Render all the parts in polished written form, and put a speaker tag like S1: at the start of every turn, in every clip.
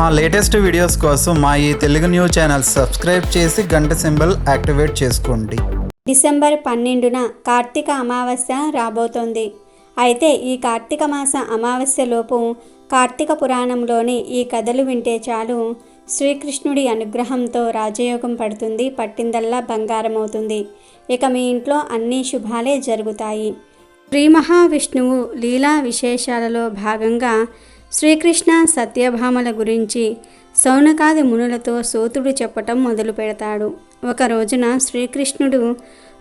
S1: మా latest videos కోసం మా ఈ తెలుగు న్యూస్ ఛానల్ సబ్స్క్రైబ్ చేసి గంట సింబల్ యాక్టివేట్ చేసుకోండి.
S2: డిసెంబర్ 12న కార్తీక అమావాస్య రాబోతోంది. అయితే ఈ కార్తీక మాస అమావాస్యలోపు కార్తీక పురాణంలోని ఈ కథలు వింటే చాలు శ్రీకృష్ణుడి అనుగ్రహంతో రాజయోగం పడుతుంది, పట్టిందల్లా బంగారం అవుతుంది. ఇక మీ ఇంట్లో అన్ని శుభాలే జరుగుతాయి. శ్రీ మహావిష్ణువు లీలా విశేషాలలో భాగంగా శ్రీకృష్ణ సత్యభామల గురించి సౌనకాది మునులతో సూతుడు చెప్పటం మొదలు పెడతాడు. ఒక రోజున శ్రీకృష్ణుడు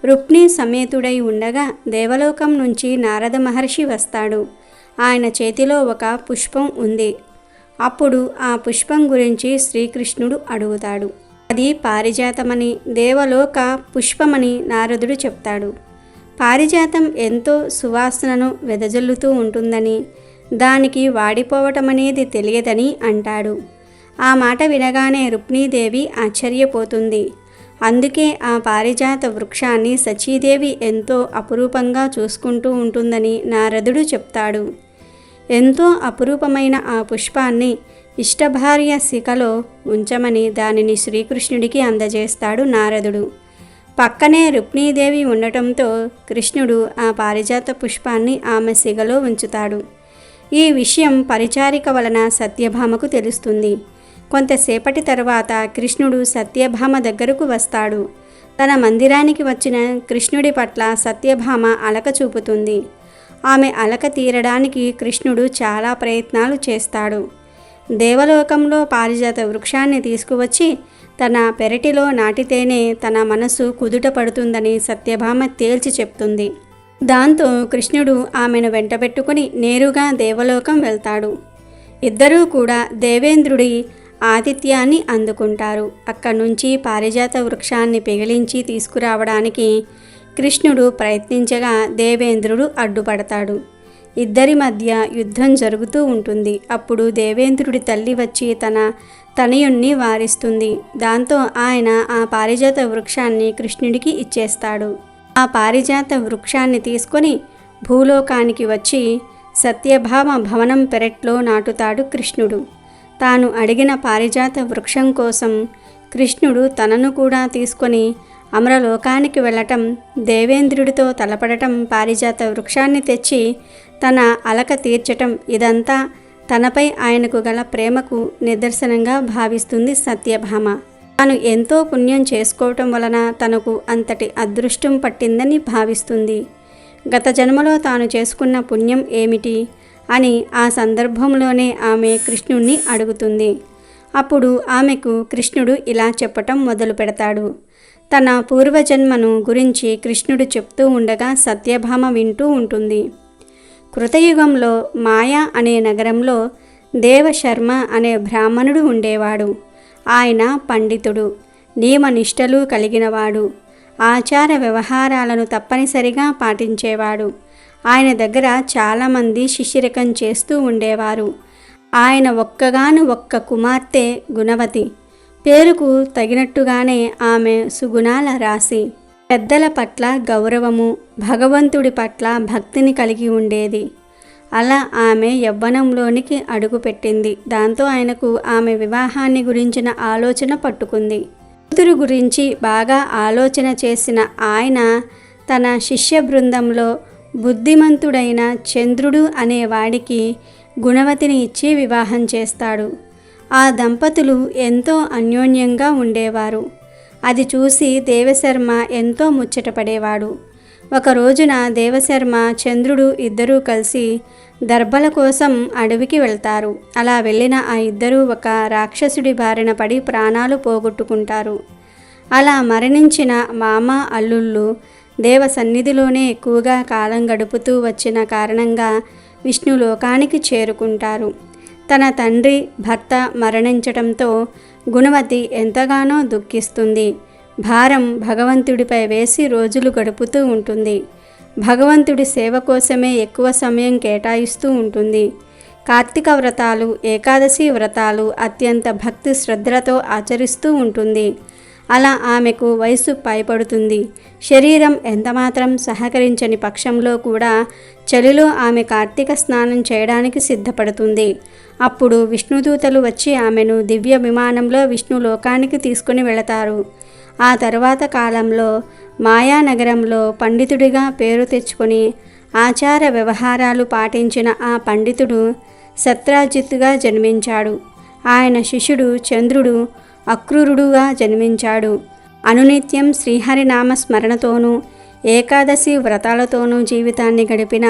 S2: రుక్మిణీ సమేతుడై ఉండగా దేవలోకం నుంచి నారద మహర్షి వస్తాడు. ఆయన చేతిలో ఒక పుష్పం ఉంది. అప్పుడు ఆ పుష్పం గురించి శ్రీకృష్ణుడు అడుగుతాడు. అది పారిజాతమని, దేవలోక పుష్పమని నారదుడు చెప్తాడు. పారిజాతం ఎంతో సువాసనను వెదజల్లుతూ ఉంటుందని, దానికి వాడిపోవటమనేది తెలియదని అంటాడు. ఆ మాట వినగానే రుక్మిణీదేవి ఆశ్చర్యపోతుంది. అందుకే ఆ పారిజాత వృక్షాన్ని సచీదేవి ఎంతో అపురూపంగా చూసుకుంటూ ఉంటుందని నారదుడు చెప్తాడు. ఎంతో అపురూపమైన ఆ పుష్పాన్ని ఇష్టభార్య శిఖలో ఉంచమని దానిని శ్రీకృష్ణుడికి అందజేస్తాడు నారదుడు. పక్కనే రుక్మిణీదేవి ఉండటంతో కృష్ణుడు ఆ పారిజాత పుష్పాన్ని ఆమె శిఖలో ఉంచుతాడు. ఈ విషయం పరిచారిక వలన సత్యభామకు తెలుస్తుంది. కొంతసేపటి తర్వాత కృష్ణుడు సత్యభామ దగ్గరకు వస్తాడు. తన మందిరానికి వచ్చిన కృష్ణుడి పట్ల సత్యభామ అలక చూపుతుంది. ఆమె అలక తీరడానికి కృష్ణుడు చాలా ప్రయత్నాలు చేస్తాడు. దేవలోకంలో పారిజాత వృక్షాన్ని తీసుకువచ్చి తన పెరటిలో నాటితేనే తన మనసు కుదుట పడుతుందని సత్యభామ తేల్చి చెప్తుంది. దాంతో కృష్ణుడు ఆమెను వెంటబెట్టుకుని నేరుగా దేవలోకం వెళ్తాడు. ఇద్దరూ కూడా దేవేంద్రుడి ఆతిథ్యాన్ని అందుకుంటారు. అక్కడి నుంచి పారిజాత వృక్షాన్ని పెగిలించి తీసుకురావడానికి కృష్ణుడు ప్రయత్నించగా దేవేంద్రుడు అడ్డుపడతాడు. ఇద్దరి మధ్య యుద్ధం జరుగుతూ ఉంటుంది. అప్పుడు దేవేంద్రుడి తల్లి వచ్చి తన తనయుణ్ణి వారిస్తుంది. దాంతో ఆయన ఆ పారిజాత వృక్షాన్ని కృష్ణుడికి ఇచ్చేస్తాడు. ఆ పారిజాత వృక్షాన్ని తీసుకొని భూలోకానికి వచ్చి సత్యభామ భవనం పెరట్లో నాటుతాడు కృష్ణుడు. తాను అడిగిన పారిజాత వృక్షం కోసం కృష్ణుడు తనను కూడా తీసుకొని అమరలోకానికి వెళ్ళటం, దేవేంద్రుడితో తలపడటం, పారిజాత వృక్షాన్ని తెచ్చి తన అలక తీర్చటం, ఇదంతా తనపై ఆయనకు గల ప్రేమకు నిదర్శనంగా భావిస్తుంది సత్యభామ. తాను ఎంతో పుణ్యం చేసుకోవటం వలన తనకు అంతటి అదృష్టం పట్టిందని భావిస్తుంది. గత జన్మలో తాను చేసుకున్న పుణ్యం ఏమిటి అని ఆ సందర్భంలోనే ఆమె కృష్ణుణ్ణి అడుగుతుంది. అప్పుడు ఆమెకు కృష్ణుడు ఇలా చెప్పటం మొదలు పెడతాడు. తన పూర్వజన్మను గురించి కృష్ణుడు చెప్తూ ఉండగా సత్యభామ వింటూ ఉంటుంది. కృతయుగంలో మాయా అనే నగరంలో దేవశర్మ అనే బ్రాహ్మణుడు ఉండేవాడు. ఆయన పండితుడు, నియమనిష్టలు కలిగినవాడు, ఆచార వ్యవహారాలను తప్పనిసరిగా పాటించేవాడు. ఆయన దగ్గర చాలామంది శిష్యరికం చేస్తూ ఉండేవారు. ఆయన ఒక్క కుమార్తె గుణవతి. పేరుకు తగినట్టుగానే ఆమె సుగుణాల రాశి. పెద్దల పట్ల గౌరవము, భగవంతుడి పట్ల భక్తిని కలిగి ఉండేది. అలా ఆమె యవ్వనంలోనికి అడుగుపెట్టింది. దాంతో ఆయనకు ఆమె వివాహాన్ని గురించిన ఆలోచన పట్టుకుంది. కూతురు గురించి బాగా ఆలోచన చేసిన ఆయన తన శిష్య బృందంలో బుద్ధిమంతుడైన చంద్రుడు అనే వాడికి గుణవతిని ఇచ్చి వివాహం చేస్తాడు. ఆ దంపతులు ఎంతో అన్యోన్యంగా ఉండేవారు. అది చూసి దేవశర్మ ఎంతో ముచ్చటపడేవాడు. ఒక రోజున దేవశర్మ, చంద్రుడు ఇద్దరూ కలిసి దర్భల కోసం అడవికి వెళ్తారు. అలా వెళ్ళిన ఆ ఇద్దరూ ఒక రాక్షసుడి బారిన పడి ప్రాణాలు పోగొట్టుకుంటారు. అలా మరణించిన మామ అల్లుళ్ళు దేవ సన్నిధిలోనే ఎక్కువగా కాలం గడుపుతూ వచ్చిన కారణంగా విష్ణులోకానికి చేరుకుంటారు. తన తండ్రి భర్త మరణించటంతో గుణవతి ఎంతగానో దుఃఖిస్తుంది. భారం భగవంతుడిపై వేసి రోజులు గడుపుతూ ఉంటుంది. భగవంతుడి సేవ కోసమే ఎక్కువ సమయం కేటాయిస్తూ ఉంటుంది. కార్తీక వ్రతాలు, ఏకాదశి వ్రతాలు అత్యంత భక్తి శ్రద్ధలతో ఆచరిస్తూ ఉంటుంది. అలా ఆమెకు వయసు పైపడుతుంది. శరీరం ఎంతమాత్రం సహకరించని పక్షంలో కూడా చలిలో ఆమె కార్తీక స్నానం చేయడానికి సిద్ధపడుతుంది. అప్పుడు విష్ణుదూతలు వచ్చి ఆమెను దివ్య విమానంలో విష్ణు లోకానికి తీసుకుని వెళతారు. ఆ తరువాత కాలంలో మాయానగరంలో పండితుడిగా పేరు తెచ్చుకొని ఆచార వ్యవహారాలు పాటించిన ఆ పండితుడు సత్రాజిత్తుగా జన్మించాడు. ఆయన శిష్యుడు చంద్రుడు అక్రూరుడుగా జన్మించాడు. అనునిత్యం శ్రీహరినామ స్మరణతోనూ ఏకాదశి వ్రతాలతోనూ జీవితాన్ని గడిపిన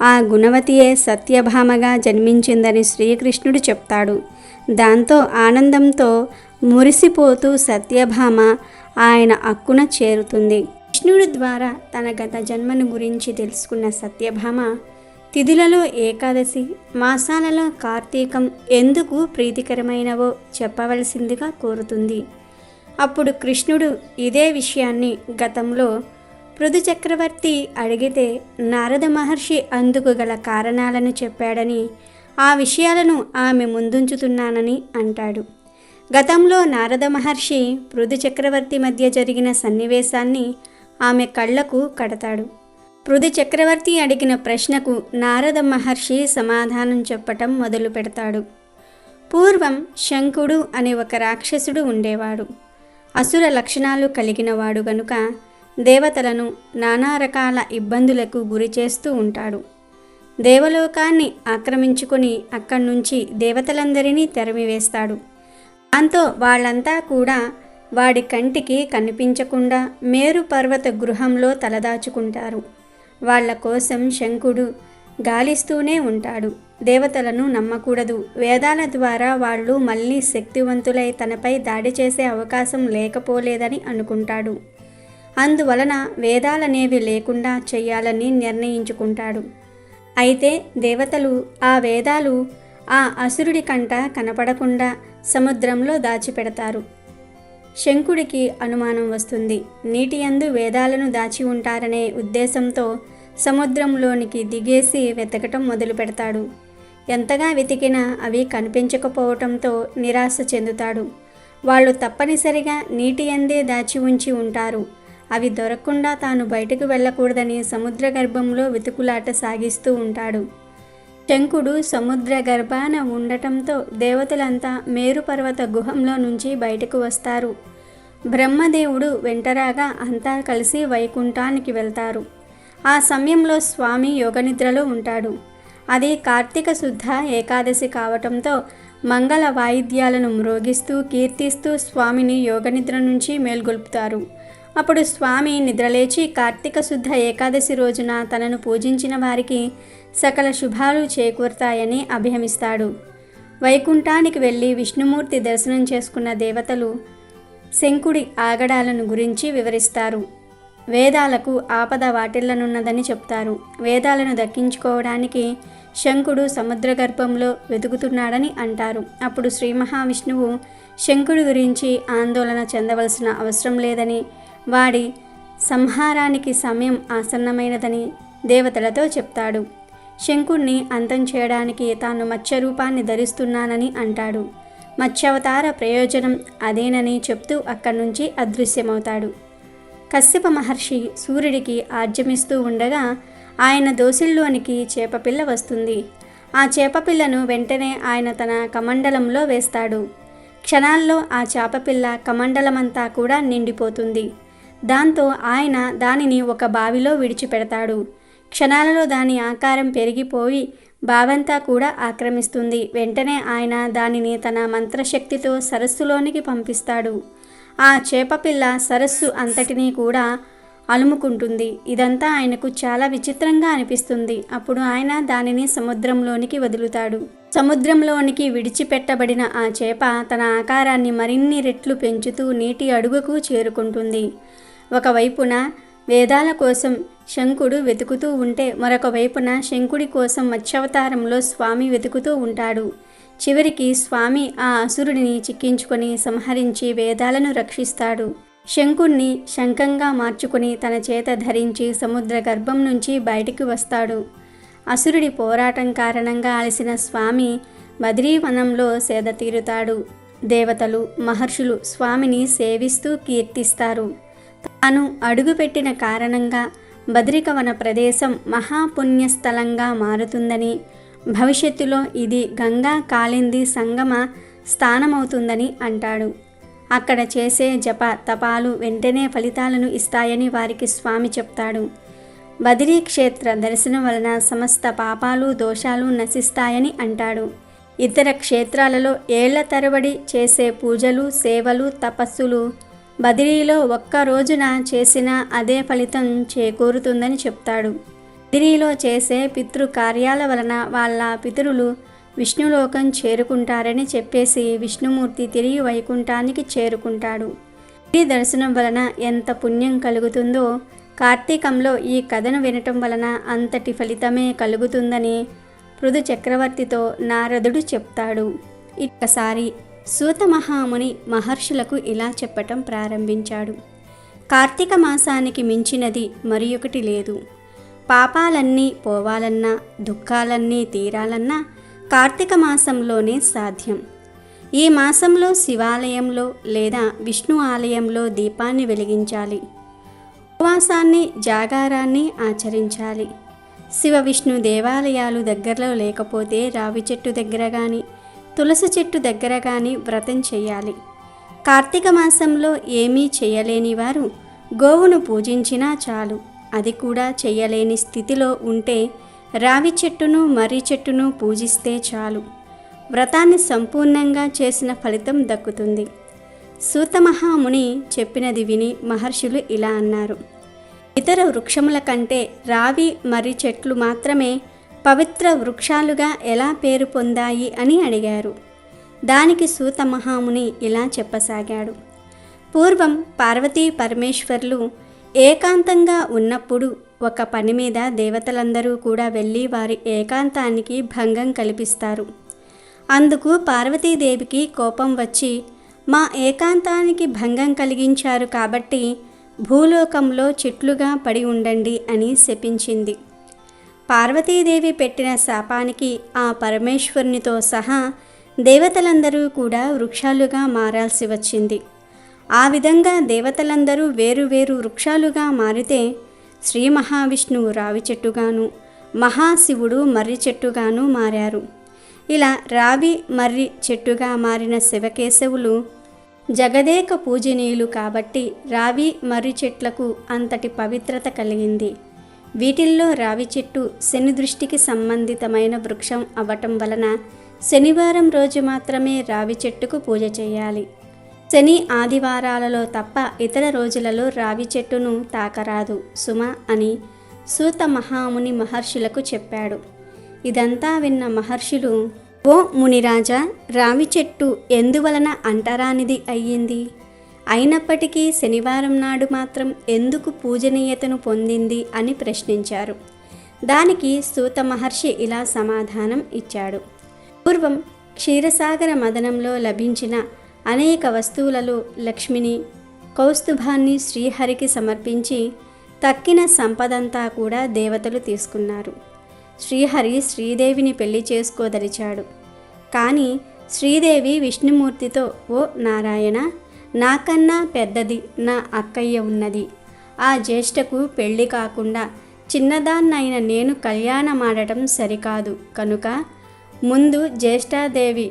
S2: ఆ గుణవతియే సత్యభామగా జన్మించిందని శ్రీకృష్ణుడు చెప్తాడు. దాంతో ఆనందంతో మురిసిపోతూ సత్యభామ ఆయన అక్కున చేరుతుంది. కృష్ణుడి ద్వారా తన గత జన్మను గురించి తెలుసుకున్న సత్యభామ తిథులలో ఏకాదశి, మాసాలలో కార్తీకం ఎందుకు ప్రీతికరమైనవో చెప్పవలసిందిగా కోరుతుంది. అప్పుడు కృష్ణుడు ఇదే విషయాన్ని గతంలో పృథు చక్రవర్తి అడిగితే నారద మహర్షి అందుకు గల కారణాలను చెప్పాడని, ఆ విషయాలను ఆమె ముందుంచుతున్నానని అంటాడు. గతంలో నారద మహర్షి పృథు చక్రవర్తి మధ్య జరిగిన సన్నివేశాన్ని ఆమె కళ్ళకు కడతాడు. పృథు చక్రవర్తి అడిగిన ప్రశ్నకు నారద మహర్షి సమాధానం చెప్పటం మొదలు పెడతాడు. పూర్వం శంకుడు అనే ఒక రాక్షసుడు ఉండేవాడు. అసుర లక్షణాలు కలిగినవాడు గనుక దేవతలను నానా రకాల ఇబ్బందులకు గురి చేస్తూ ఉంటాడు. దేవలోకాన్ని ఆక్రమించుకొని అక్కడి నుంచి దేవతలందరినీ తరిమివేస్తాడు. దాంతో వాళ్ళంతా కూడా వాడి కంటికి కనిపించకుండా మేరు పర్వత గృహంలో తలదాచుకుంటారు. వాళ్ళ కోసం శంకుడు గాలిస్తూనే ఉంటాడు. దేవతలను నమ్మకూడదు, వేదాల ద్వారా వాళ్ళు మళ్ళీ శక్తివంతులై తనపై దాడి చేసే అవకాశం లేకపోలేదని అనుకుంటాడు. అందువలన వేదాలనేవి లేకుండా చెయ్యాలని నిర్ణయించుకుంటాడు. అయితే దేవతలు ఆ వేదాలు ఆ అసురుడి కంట కనపడకుండా సముద్రంలో దాచిపెడతారు. శంకుడికి అనుమానం వస్తుంది. నీటి యందు వేదాలను దాచి ఉంటారనే ఉద్దేశంతో సముద్రంలోనికి దిగేసి వెతకటం మొదలు పెడతాడు. ఎంతగా వెతికినా అవి కనిపించకపోవటంతో నిరాశ చెందుతాడు. వాళ్ళు తప్పనిసరిగా నీటి యందే దాచి ఉంచి ఉంటారు. అవి దొరకకుండా తాను బయటకు వెళ్ళకూడదని సముద్ర గర్భంలో వెతుకులాట సాగిస్తూ ఉంటాడు. శంకుడు సముద్ర గర్భాన ఉండటంతో దేవతలంతా మేరు పర్వత గుహంలో నుంచి బయటకు వస్తారు. బ్రహ్మదేవుడు వెంటరాగా అంతా కలిసి వైకుంఠానికి వెళ్తారు. ఆ సమయంలో స్వామి యోగనిద్రలో ఉంటాడు. అది కార్తీక శుద్ధ ఏకాదశి కావటంతో మంగళ వాయిద్యాలను మ్రోగిస్తూ కీర్తిస్తూ స్వామిని యోగనిద్ర నుంచి మేల్గొల్పుతారు. అప్పుడు స్వామి నిద్రలేచి కార్తీక శుద్ధ ఏకాదశి రోజున తనను పూజించిన వారికి సకల శుభాలు చేకూరుతాయని అభిహమిస్తాడు. వైకుంఠానికి వెళ్ళి విష్ణుమూర్తి దర్శనం చేసుకున్న దేవతలు శంకుడి ఆగడాలను గురించి వివరిస్తారు. వేదాలకు ఆపద వాటిల్లనున్నదని చెప్తారు. వేదాలను దక్కించుకోవడానికి శంకుడు సముద్ర గర్భంలో వెతుకుతున్నాడని అంటారు. అప్పుడు శ్రీ మహావిష్ణువు శంకుడి గురించి ఆందోళన చెందవలసిన అవసరం లేదని, వాడి సంహారానికి సమయం ఆసన్నమైనదని దేవతలతో చెప్తాడు. శంకుణ్ణి అంతం చేయడానికి తాను మత్స్య రూపాన్ని ధరిస్తున్నానని అంటాడు. మత్స్యావతార ప్రయోజనం అదేనని చెప్తూ అక్కడి నుంచి అదృశ్యమవుతాడు. కశ్యప మహర్షి సూర్యుడికి ఆర్జమిస్తూ ఉండగా ఆయన దోసిల్లోనికి చేపపిల్ల వస్తుంది. ఆ చేపపిల్లను వెంటనే ఆయన తన కమండలంలో వేస్తాడు. క్షణాల్లో ఆ చేపపిల్ల కమండలమంతా కూడా నిండిపోతుంది. దాంతో ఆయన దానిని ఒక బావిలో విడిచిపెడతాడు. క్షణాలలో దాని ఆకారం పెరిగిపోయి బావంతా కూడా ఆక్రమిస్తుంది. వెంటనే ఆయన దానిని తన మంత్రశక్తితో సరస్సులోనికి పంపిస్తాడు. ఆ చేపపిల్ల సరస్సు అంతటినీ కూడా అలుముకుంటుంది. ఇదంతా ఆయనకు చాలా విచిత్రంగా అనిపిస్తుంది. అప్పుడు ఆయన దానిని సముద్రంలోనికి వదులుతాడు. సముద్రంలోనికి విడిచిపెట్టబడిన ఆ చేప తన ఆకారాన్ని మరిన్ని రెట్లు పెంచుతూ నీటి అడుగుకు చేరుకుంటుంది. ఒకవైపున వేదాల కోసం శంకుడు వెతుకుతూ ఉంటే మరొక వైపున శంకుడి కోసం మత్స్యావతారంలో స్వామి వెతుకుతూ ఉంటాడు. చివరికి స్వామి ఆ అసురుడిని చిక్కించుకొని సంహరించి వేదాలను రక్షిస్తాడు. శంకుణ్ణి శంఖంగా మార్చుకుని తన చేత ధరించి సముద్ర గర్భం నుంచి బయటికి వస్తాడు. అసురుడి పోరాటం కారణంగా అలసిన స్వామి బద్రీవనంలో సేద తీరుతాడు. దేవతలు మహర్షులు స్వామిని సేవిస్తూ కీర్తిస్తారు. తాను అడుగుపెట్టిన కారణంగా బదరికవన ప్రదేశం మహాపుణ్యస్థలంగా మారుతుందని, భవిష్యత్తులో ఇది గంగా కాళింది సంగమ స్థానమవుతుందని అంటాడు. అక్కడ చేసే జప తపాలు వెంటనే ఫలితాలను ఇస్తాయని వారికి స్వామి చెప్తాడు. బదిరీ క్షేత్ర దర్శనం వలన సమస్త పాపాలు దోషాలు నశిస్తాయని అంటాడు. ఇతర క్షేత్రాలలో ఏళ్ల తరబడి చేసే పూజలు సేవలు తపస్సులు బదిరీలో ఒక్క రోజున చేసిన అదే ఫలితం చేకూరుతుందని చెప్తాడు. బదిరీలో చేసే పితృకార్యాల వలన వాళ్ళ పితరులు విష్ణులోకం చేరుకుంటారని చెప్పేసి విష్ణుమూర్తి తిరిగి వైకుంఠానికి చేరుకుంటాడు. ఈ దర్శనం వలన ఎంత పుణ్యం కలుగుతుందో కార్తీకంలో ఈ కథను వినటం వలన అంతటి ఫలితమే కలుగుతుందని పృథు చక్రవర్తితో నారదుడు చెప్తాడు. ఒక్కసారి సూత మహాముని మహర్షులకు ఇలా చెప్పటం ప్రారంభించాడు. కార్తీక మాసానికి మించినది మరి ఒకటి లేదు. పాపాలన్నీ పోవాలన్నా దుఃఖాలన్నీ తీరాలన్నా కార్తీక మాసంలోనే సాధ్యం. ఈ మాసంలో శివాలయంలో లేదా విష్ణు ఆలయంలో దీపాన్ని వెలిగించాలి. ఉపవాసాన్ని జాగారాన్ని ఆచరించాలి. శివ విష్ణు దేవాలయాలు దగ్గరలో లేకపోతే రావి చెట్టు దగ్గర కానీ తులసి చెట్టు దగ్గర కానీ వ్రతం చేయాలి. కార్తీక మాసంలో ఏమీ చేయలేని వారు గోవును పూజించినా చాలు. అది కూడా చేయలేని స్థితిలో ఉంటే రావి చెట్టును మర్రి చెట్టును పూజిస్తే చాలు. వ్రతాన్ని సంపూర్ణంగా చేసిన ఫలితం దక్కుతుంది. సూత మహాముని చెప్పినది విని మహర్షులు ఇలా అన్నారు. ఇతర వృక్షముల కంటే రావి మర్రి చెట్లు మాత్రమే పవిత్ర వృక్షాలుగా ఎలా పేరు పొందాయి అని అడిగారు. దానికి సూత మహాముని ఇలా చెప్పసాగాడు. పూర్వం పార్వతీ పరమేశ్వర్లు ఏకాంతంగా ఉన్నప్పుడు ఒక పని మీద దేవతలందరూ కూడా వెళ్ళి వారి ఏకాంతానికి భంగం కల్పిస్తారు. అందుకు పార్వతీదేవికి కోపం వచ్చి మా ఏకాంతానికి భంగం కలిగించారు కాబట్టి భూలోకంలో చెట్లుగా పడి ఉండండి అని శపించింది. పార్వతీదేవి పెట్టిన శాపానికి ఆ పరమేశ్వరునితో సహా దేవతలందరూ కూడా వృక్షాలుగా మారాల్సి వచ్చింది. ఆ విధంగా దేవతలందరూ వేరువేరు వృక్షాలుగా మారితే శ్రీ మహావిష్ణువు రావి చెట్టుగాను మహాశివుడు మర్రి చెట్టుగాను మారారు. ఇలా రావి మర్రి చెట్టుగా మారిన శివకేశవులు జగదేక పూజనీయులు కాబట్టి రావి మర్రి చెట్లకు అంతటి పవిత్రత కలిగింది. వీటిల్లో రావి చెట్టు శని దృష్టికి సంబంధితమైన వృక్షం అవ్వటం వలన శనివారం రోజు మాత్రమే రావి చెట్టుకు పూజ చేయాలి. శని ఆదివారాలలో తప్ప ఇతర రోజులలో రావి చెట్టును తాకరాదు సుమ అని సూత మహాముని మహర్షులకు చెప్పాడు. ఇదంతా విన్న మహర్షులు, ఓ మునిరాజా, రావి చెట్టు ఎందువలన అంటరానిది అయ్యింది? అయినప్పటికీ శనివారం నాడు మాత్రం ఎందుకు పూజనీయతను పొందింది అని ప్రశ్నించారు. దానికి సూత మహర్షి ఇలా సమాధానం ఇచ్చాడు. పూర్వం క్షీరసాగర మదనంలో లభించిన అనేక వస్తువులలో లక్ష్మిని కౌస్తుభాన్ని శ్రీహరికి సమర్పించి తక్కిన సంపదంతా కూడా దేవతలు తీసుకున్నారు. శ్రీహరి శ్రీదేవిని పెళ్లి చేసుకోదలిచాడు. కానీ శ్రీదేవి విష్ణుమూర్తితో, ఓ నారాయణ, నాకన్నా పెద్దది నా అక్కయ్య ఉన్నది. ఆ జ్యేష్ఠకు పెళ్లి కాకుండా చిన్నదాన్నైన నేను కళ్యాణమాడటం సరికాదు కనుక ముందు జ్యేష్ఠాదేవి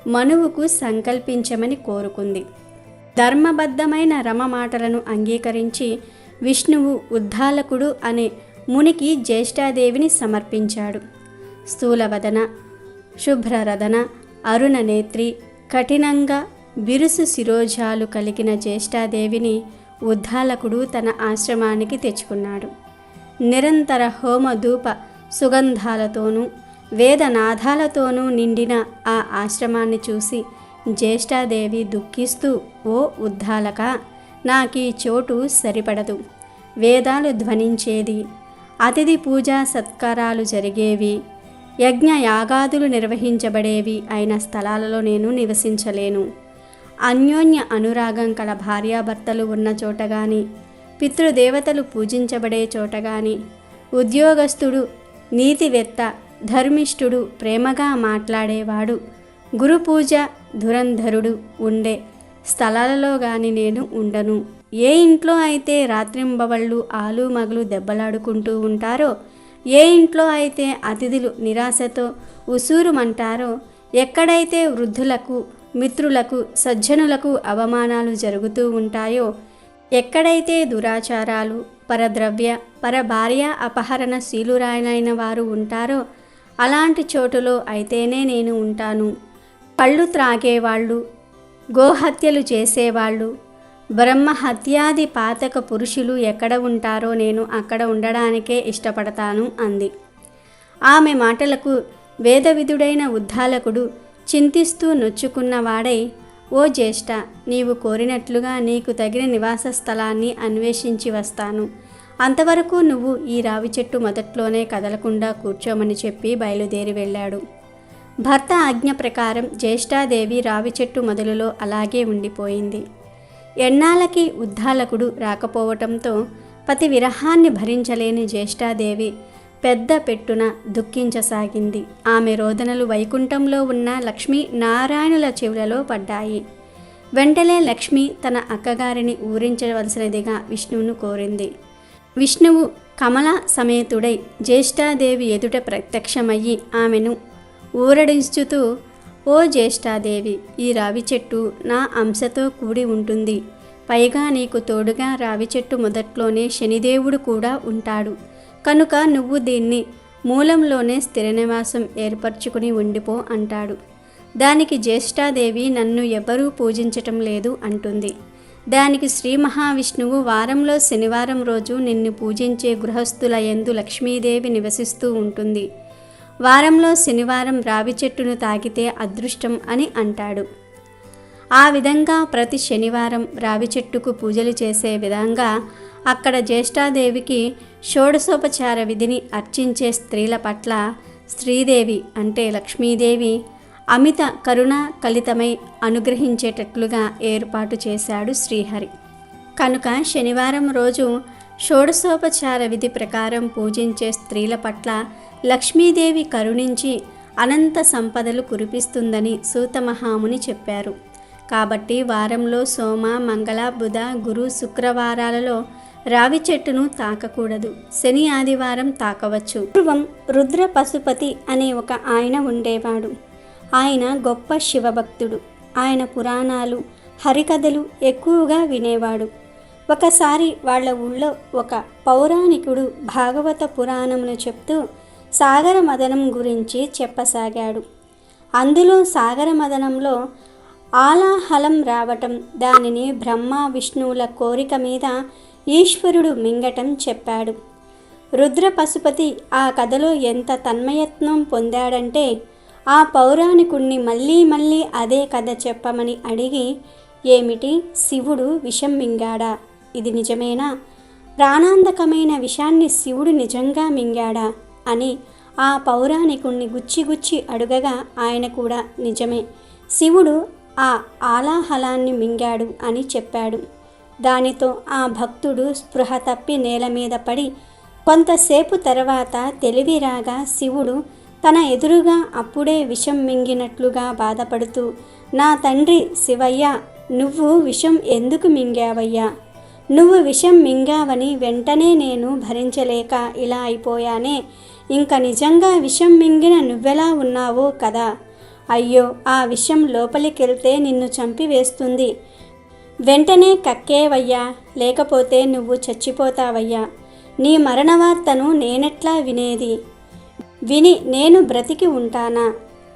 S2: మనువుకు సంకల్పించమని కోరుకుంది. ధర్మబద్ధమైన రమ మాటలను అంగీకరించి విష్ణువు ఉద్దాలకుడు అనే మునికి జ్యేష్ఠాదేవిని సమర్పించాడు. స్థూలవదన, శుభ్రరదన, అరుణనేత్రి, కఠినంగా బిరుసు శిరోజాలు కలిగిన జ్యేష్ఠాదేవిని ఉద్దాలకుడు తన ఆశ్రమానికి తెచ్చుకున్నాడు. నిరంతర హోమ ధూప సుగంధాలతోనూ వేదనాదాలతోనూ నిండిన ఆ ఆశ్రమాన్ని చూసి జ్యేష్ఠాదేవి దుఃఖిస్తూ, ఓ ఉద్దాలక, నాకీ చోటు సరిపడదు. వేదాలు ధ్వనించేది, అతిథి పూజా సత్కారాలు జరిగేవి, యజ్ఞ యాగాదులు నిర్వహించబడేవి అయిన స్థలాలలో నేను నివసించలేను. అన్యోన్య అనురాగం కల భార్యాభర్తలు ఉన్న చోట కానీ, పితృదేవతలు పూజించబడే చోట కానీ, ఉద్యోగస్తుడు నీతివేత్త ధర్మిష్ఠుడు ప్రేమగా మాట్లాడేవాడు గురుపూజ ధురంధరుడు ఉండే స్థలాలలో గాని నేను ఉండను. ఏ ఇంట్లో అయితే రాత్రింబవళ్ళు ఆలు మగలు దెబ్బలాడుకుంటూ ఉంటారో, ఏ ఇంట్లో అయితే అతిథులు నిరాశతో ఉసూరుమంటారో, ఎక్కడైతే వృద్ధులకు, మిత్రులకు, సజ్జనులకు అవమానాలు జరుగుతూ ఉంటాయో, ఎక్కడైతే దురాచారాలు, పరద్రవ్య పరభార్య అపహరణశీలురాయనైన వారు ఉంటారో అలాంటి చోటులో అయితేనే నేను ఉంటాను. కళ్ళు త్రాగేవాళ్ళు, గోహత్యలు చేసేవాళ్ళు, బ్రహ్మహత్యాది పాతక పురుషులు ఎక్కడ ఉంటారో నేను అక్కడ ఉండడానికే ఇష్టపడతాను అంది. ఆమె మాటలకు వేదవిధుడైన ఉద్దాలకుడు చింతిస్తూ నొచ్చుకున్నవాడై, ఓ జ్యేష్ఠ, నీవు కోరినట్లుగా నీకు తగిన నివాస స్థలాన్ని అన్వేషించి వస్తాను. అంతవరకు నువ్వు ఈ రావి చెట్టు మొదట్లోనే కదలకుండా కూర్చోమని చెప్పి బయలుదేరి వెళ్ళాడు. భర్త ఆజ్ఞ ప్రకారం జ్యేష్ఠాదేవి రావి చెట్టు మొదలులో అలాగే ఉండిపోయింది. ఎన్నాళ్ళకి ఉద్దాలకుడు రాకపోవటంతో పతి విరహాన్ని భరించలేని జ్యేష్ఠాదేవి పెద్ద పెట్టున దుఃఖించసాగింది. ఆమె రోదనలు వైకుంఠంలో ఉన్న లక్ష్మీ నారాయణుల చెవులలో పడ్డాయి. వెంటనే లక్ష్మి తన అక్కగారిని ఊరించవలసినదిగా విష్ణువును కోరింది. విష్ణువు కమల సమేతుడై జ్యేష్ఠాదేవి ఎదుట ప్రత్యక్షమయ్యి ఆమెను ఊరడించుతూ, ఓ జ్యేష్ఠాదేవి, ఈ రావి చెట్టు నా అంశతో కూడి ఉంటుంది. పైగా నీకు తోడుగా రావి చెట్టు మొదట్లోనే శనిదేవుడు కూడా ఉంటాడు. కనుక నువ్వు దీన్ని మూలంలోనే స్థిర నివాసం ఏర్పరచుకుని ఉండిపో అంటాడు. దానికి జ్యేష్ఠాదేవి, నన్ను ఎవరూ పూజించటం లేదు అంటుంది. దానికి శ్రీ మహావిష్ణువు, వారంలో శనివారం రోజు నిన్ను పూజించే గృహస్థుల యందు లక్ష్మీదేవి నివసిస్తూ ఉంటుంది. వారంలో శనివారం రావి చెట్టును తాకితే అదృష్టం అని అంటాడు. ఆ విధంగా ప్రతి శనివారం రావి చెట్టుకు పూజలు చేసే విధంగా అక్కడ జ్యేష్ఠాదేవికి షోడశోపచార విధిని అర్చించే స్త్రీల పట్ల శ్రీదేవి అంటే లక్ష్మీదేవి అమిత కరుణ కలితమై అనుగ్రహించేటట్లుగా ఏర్పాటు చేశాడు శ్రీహరి. కనుక శనివారం రోజు షోడశోపచార విధి ప్రకారం పూజించే స్త్రీల పట్ల లక్ష్మీదేవి కరుణించి అనంత సంపదలు కురిపిస్తుందని సూత మహాముని చెప్పారు. కాబట్టి వారంలో సోమ, మంగళ, బుధ, గురు, శుక్రవారాలలో రావి చెట్టును తాకకూడదు. శని, ఆదివారం తాకవచ్చు. పూర్వం రుద్ర పశుపతి అనే ఒక ఆయన ఉండేవాడు. ఆయన గొప్ప శివభక్తుడు. ఆయన పురాణాలు, హరికథలు ఎక్కువగా వినేవాడు. ఒకసారి వాళ్ళ ఊళ్ళో ఒక పౌరాణికుడు భాగవత పురాణమును చెప్తూ సాగర మదనం గురించి చెప్పసాగాడు. అందులో సాగర మదనంలో ఆలాహలం రావటం, దానిని బ్రహ్మ విష్ణువుల కోరిక మీద ఈశ్వరుడు మింగటం చెప్పాడు. రుద్ర పశుపతి ఆ కథలో ఎంత తన్మయత్నం పొందాడంటే ఆ పౌరాణికుణ్ణి మళ్ళీ మళ్ళీ అదే కథ చెప్పమని అడిగి, ఏమిటి, శివుడు విషం మింగాడా? ఇది నిజమేనా? ప్రాణాంతకమైన విషాన్ని శివుడు నిజంగా మింగాడా అని ఆ పౌరాణికుణ్ణి గుచ్చి అడుగగా ఆయన కూడా నిజమే, శివుడు ఆ ఆలాహలాన్ని మింగాడు అని చెప్పాడు. దానితో ఆ భక్తుడు స్పృహ తప్పి నేల మీద పడి కొంతసేపు తర్వాత తెలివి రాగా శివుడు తన ఎదురుగా అప్పుడే విషం మింగినట్లుగా బాధపడుతూ, నా తండ్రి శివయ్య, నువ్వు విషం ఎందుకు మింగావయ్యా? నువ్వు విషం మింగావని వెంటనే నేను భరించలేక ఇలా అయిపోయానే. ఇంక నిజంగా విషం మింగిన నువ్వెలా ఉన్నావో కదా. అయ్యో, ఆ విషం లోపలికెళ్తే నిన్ను చంపివేస్తుంది. వెంటనే కక్కేవయ్యా, లేకపోతే నువ్వు చచ్చిపోతావయ్యా. నీ మరణ వార్తను నేనెట్లా వినేది? విని నేను బ్రతికి ఉంటానా?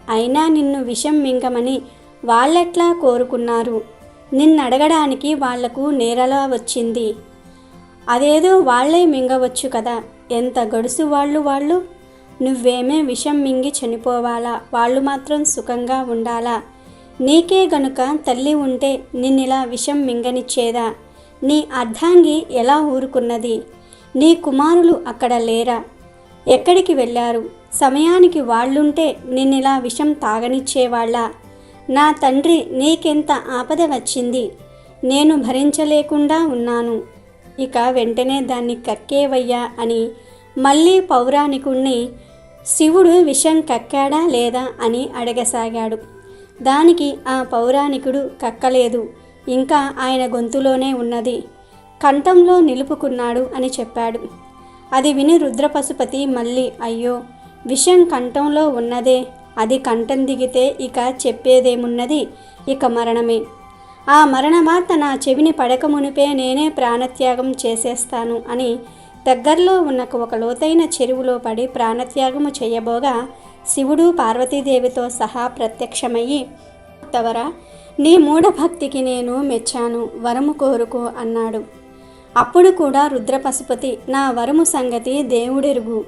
S2: అయినా నిన్ను విషం మింగమని వాళ్ళెట్లా కోరుకున్నారు? నిన్నడగడానికి వాళ్లకు నేరలా వచ్చింది. అదేదో వాళ్లే మింగవచ్చు కదా. ఎంత గడుసు వాళ్ళు. నువ్వేమే విషం మింగి చనిపోవాలా? వాళ్ళు మాత్రం సుఖంగా ఉండాలా? నీకే గనుక తల్లి ఉంటే నిన్నిలా విషం మింగనిచ్చేదా? నీ అర్ధాంగి ఎలా ఊరుకున్నది? నీ కుమారులు అక్కడ లేరా? ఎక్కడికి వెళ్ళారు? సమయానికి వాళ్ళుంటే నిన్నిలా విషం తాగనిచ్చేవాళ్ళ? నా తండ్రి, నీకెంత ఆపద వచ్చింది? నేను భరించలేకుండా ఉన్నాను. ఇక వెంటనే దాన్ని కక్కేవయ్యా అని మళ్ళీ పౌరాణికుణ్ణి శివుడు విషం కక్కాడా లేదా అని అడగసాగాడు. దానికి ఆ పౌరాణికుడు కక్కలేదు, ఇంకా ఆయన గొంతులోనే ఉన్నది, కంఠంలో నిలుపుకున్నాడు అని చెప్పాడు. అది విని రుద్రపశుపతి మళ్ళీ, అయ్యో, విషం కంఠంలో ఉన్నదే, అది కంఠం దిగితే ఇక చెప్పేదేమున్నది, ఇక మరణమే. ఆ మరణవార్త నా చెవిని పడక మునిపే నేనే ప్రాణత్యాగం చేసేస్తాను అని దగ్గరలో ఉన్న ఒక లోతైన చెరువులో పడి ప్రాణత్యాగము చేయబోగా శివుడు పార్వతీదేవితో సహా ప్రత్యక్షమయ్యి, భక్తవరా, నీ మూఢభక్తికి నేను మెచ్చాను, వరము కోరుకో అన్నాడు. అప్పుడు కూడా రుద్రపశుపతి, నా వరము సంగతి దేవుడెరుగు,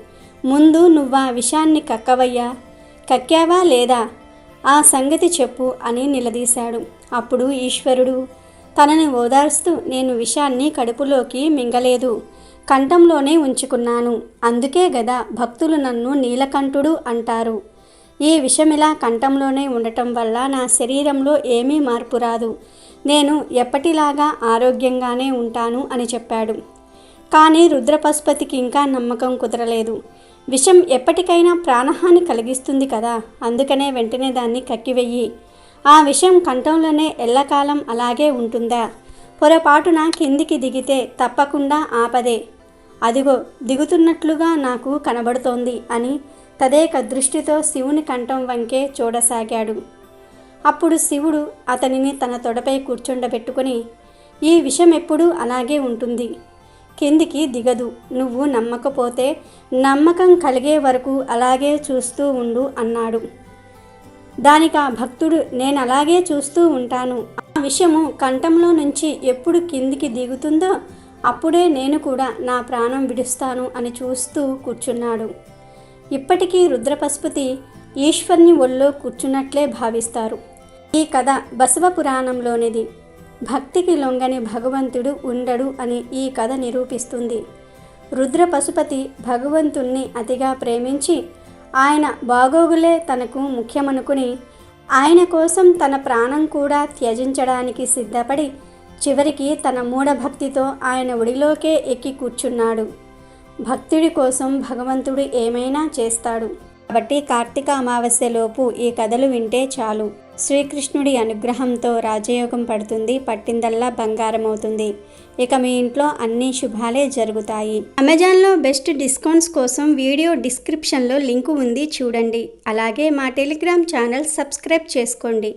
S2: ముందు నువ్వా విషాన్ని కక్కవయ్యా, కక్కావా లేదా, ఆ సంగతి చెప్పు అని నిలదీశాడు. అప్పుడు ఈశ్వరుడు తనని ఓదార్స్తూ, నేను విషాన్ని కడుపులోకి మింగలేదు, కంఠంలోనే ఉంచుకున్నాను, అందుకే గదా భక్తులు నన్ను నీలకంఠుడు అంటారు. ఈ విషమిలా కంఠంలోనే ఉండటం వల్ల నా శరీరంలో ఏమీ మార్పు రాదు, నేను ఎప్పటిలాగా ఆరోగ్యంగానే ఉంటాను అని చెప్పాడు. కానీ రుద్రపశుపతికి ఇంకా నమ్మకం కుదరలేదు. విషం ఎప్పటికైనా ప్రాణహాని కలిగిస్తుంది కదా, అందుకనే వెంటనే దాన్ని కక్కివెయ్యి. ఆ విషం కంఠంలోనే ఎల్లకాలం అలాగే ఉంటుందా, పొరపాటున కిందికి దిగితే తప్పకుండా ఆపదే, అదిగో దిగుతున్నట్లుగా నాకు కనబడుతోంది అని తదేక దృష్టితో శివుని కంఠం వంకే చూడసాగాడు. అప్పుడు శివుడు అతనిని తన తొడపై కూర్చుండబెట్టుకుని, ఈ విషం ఎప్పుడూ అలాగే ఉంటుంది, కిందికి దిగదు, నువ్వు నమ్మకపోతే నమ్మకం కలిగే వరకు అలాగే చూస్తూ ఉండు అన్నాడు. దానికి ఆ భక్తుడు, నేను అలాగే చూస్తూ ఉంటాను, ఆ విషము కంఠంలో నుంచి ఎప్పుడు కిందికి దిగుతుందో అప్పుడే నేను కూడా నా ప్రాణం విడుస్తాను అని చూస్తూ కూర్చున్నాడు. ఇప్పటికీ రుద్రపశుపతి ఈశ్వర్ని ఒళ్ళో కూర్చున్నట్లే భావిస్తారు. ఈ కథ బసవ పురాణంలోనిది. భక్తికి లొంగని భగవంతుడు ఉండడు అని ఈ కథ నిరూపిస్తుంది. రుద్రపశుపతి భగవంతుణ్ణి అతిగా ప్రేమించి ఆయన బాగోగులే తనకు ముఖ్యమనుకుని ఆయన కోసం తన ప్రాణం కూడా త్యజించడానికి సిద్ధపడి చివరికి తన మూఢభక్తితో ఆయన ఒడిలోకే ఎక్కి కూర్చున్నాడు. భక్తుడి కోసం భగవంతుడు ఏమైనా చేస్తాడు. కాబట్టి కార్తీక అమావాస్యలోపు ఈ కథలు వింటే చాలు, శ్రీకృష్ణుడి అనుగ్రహంతో రాజయోగం పడుతుంది, పట్టిందల్లా బంగారం అవుతుంది. ఇక మీ ఇంట్లో అన్ని శుభాలే జరుగుతాయి. అమెజాన్లో బెస్ట్ డిస్కౌంట్స్ కోసం వీడియో డిస్క్రిప్షన్లో లింకు ఉంది, చూడండి. అలాగే మా టెలిగ్రామ్ ఛానల్ సబ్స్క్రైబ్ చేసుకోండి.